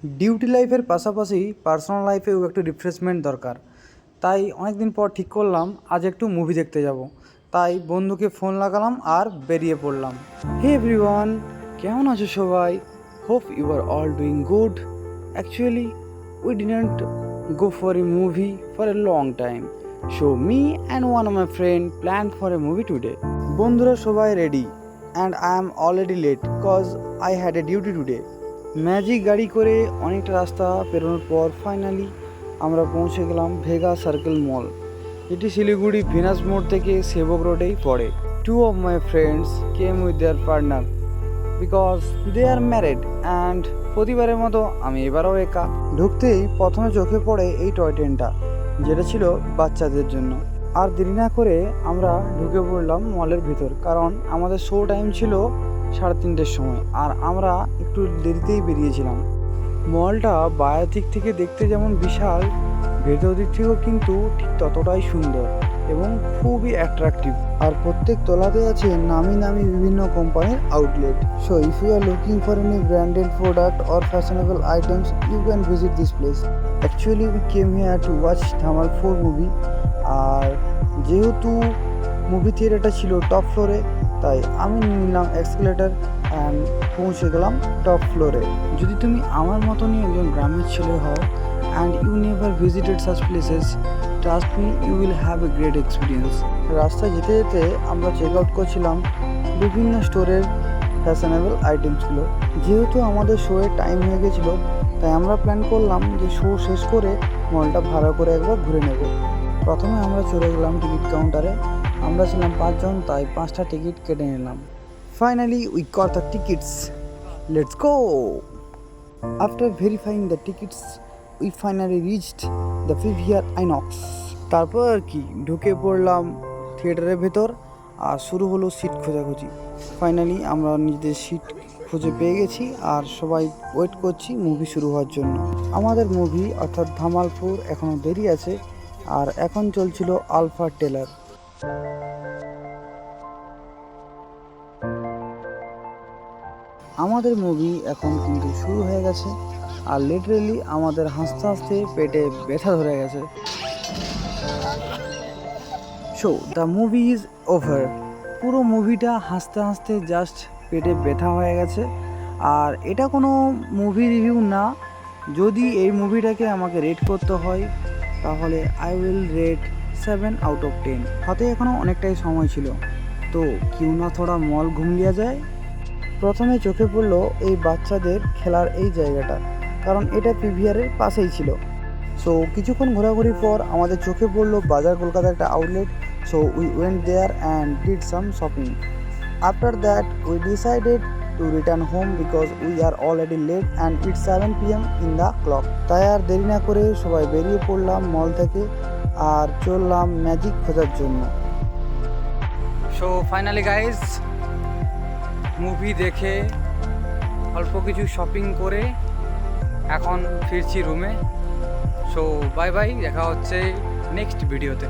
Duty লাইফের পাশাপাশি personal লাইফেও একটু রিফ্রেশমেন্ট দরকার। তাই অনেক দিন পর ঠিক করলাম আজ একটু মুভি দেখতে যাব। তাই বন্ধুকে ফোন লাগালাম আর বেরিয়ে পড়লাম। হে এভরিওয়ান, কেমন আছো সবাই? Hope you are all doing good. Actually we didn't go for a movie for a long time. So me and one of my friend planned for a movie today. বন্ধুরা সবাই ready and I am already late cause I had a duty today. Magic গাড়ি করে অনেকটা রাস্তা পেরোনোর পর finally আমরা পৌঁছে গেলাম ভেগা সার্কেল মল, যেটি শিলিগুড়ি ভিনাস মোড় থেকে সেবক রোডেই পড়ে। Two of my friends came with their partner because they are married and প্রতিবারের মতো আমি এবারও একা। ঢুকতেই প্রথমে চোখে পড়ে এই টয় ট্রেনটা, যেটা ছিল বাচ্চাদের জন্য। আর দেরি না করে আমরা ঢুকে পড়লাম মলের ভিতর, কারণ আমাদের শো টাইম ছিল 3:30-র সময় আর আমরা একটু দেরিতেই বেরিয়েছিলাম। মলটা বাইরের দিক থেকে দেখতে যেমন বিশাল, ভেতর দিক থেকেও কিন্তু ঠিক ততটাই সুন্দর এবং খুবই অ্যাট্রাকটিভ। আর প্রত্যেক তলাতে আছে নামি নামি বিভিন্ন কোম্পানির outlet. So if you are looking for any branded product or fashionable items you can visit this place. Actually we came here to watch Dhamaal 4 movie. আর যেহেতু মুভি থিয়েটারটা ছিল টপ ফ্লোরে, তাই আমি নিলাম এক্সকেলেটার অ্যান্ড পৌঁছে গেলাম টপ ফ্লোরে। যদি তুমি আমার মতনই একজন গ্রামের ছেলে হও and you never visited such places, trust me you will have a great experience. রাস্তায় যেতে যেতে আমরা চেক আউট করছিলাম বিভিন্ন স্টোরের ফ্যাশনেবল আইটেমসগুলো। যেহেতু আমাদের শোয়ের টাইম হয়ে গেছিলো, তাই আমরা প্ল্যান করলাম যে শো শেষ করে মলটা ভাড়া করে একবার ঘুরে নেব। প্রথমে আমরা চলে গেলাম টিকিট কাউন্টারে। আমরা ছিলাম 5 জন, তাই 5টা টিকিট কেটে নিলাম। Finally we got the tickets, let's go. After verifying the tickets we finally reached the PVR INOX. তারপর আর কি ঢুকে পড়লাম থিয়েটারের ভেতর আর শুরু হলো সিট খোঁজাখুঁজি। ফাইনালি আমরা নিজেদের সিট খুঁজে পেয়ে গেছি আর সবাই ওয়েট করছি মুভি শুরু হওয়ার জন্য। আমাদের মুভি অর্থাৎ ধামাল 4 এখনও দেরি আছে আর এখন চলছিল আলফা টেলার। আমাদের মুভি এখন কিন্তু শুরু হয়ে গেছে আর লিটারেলি আমাদের হাসতে হাসতে পেটে ব্যথা ধরে গেছে। So the movie is over. পুরো মুভিটা হাসতে হাসতে জাস্ট পেটে ব্যথা হয়ে গেছে। আর এটা কোনো মুভি রিভিউ না। যদি এই মুভিটাকে আমাকে রেট করতে হয় তাহলে আই উইল রেট 7/10। হাতে এখনও অনেকটাই সময় ছিল, তো কিউ না থোড়া মল ঘুম লিয়া যায়। প্রথমে চোখে পড়লো এই বাচ্চাদের খেলার এই জায়গাটা, কারণ এটা PVRের পাশেই ছিল। সো কিছুক্ষণ ঘোরাঘুরির পর আমাদের চোখে পড়লো বাজার কলকাতার একটা outlet. So we went there and did some shopping. After that we decided to return home because we are already late and it's 7 PM in the clock. তাই আর দেরি না করে সবাই বেরিয়ে পড়লাম মল থেকে আর চললাম ম্যাজিক খোঁজার জন্য। সো ফাইনালি গাইজ, মুভি দেখে অল্প কিছু শপিং করে এখন ফিরছি রুমে। সো বাই বাই, দেখা হচ্ছে নেক্সট ভিডিওতে।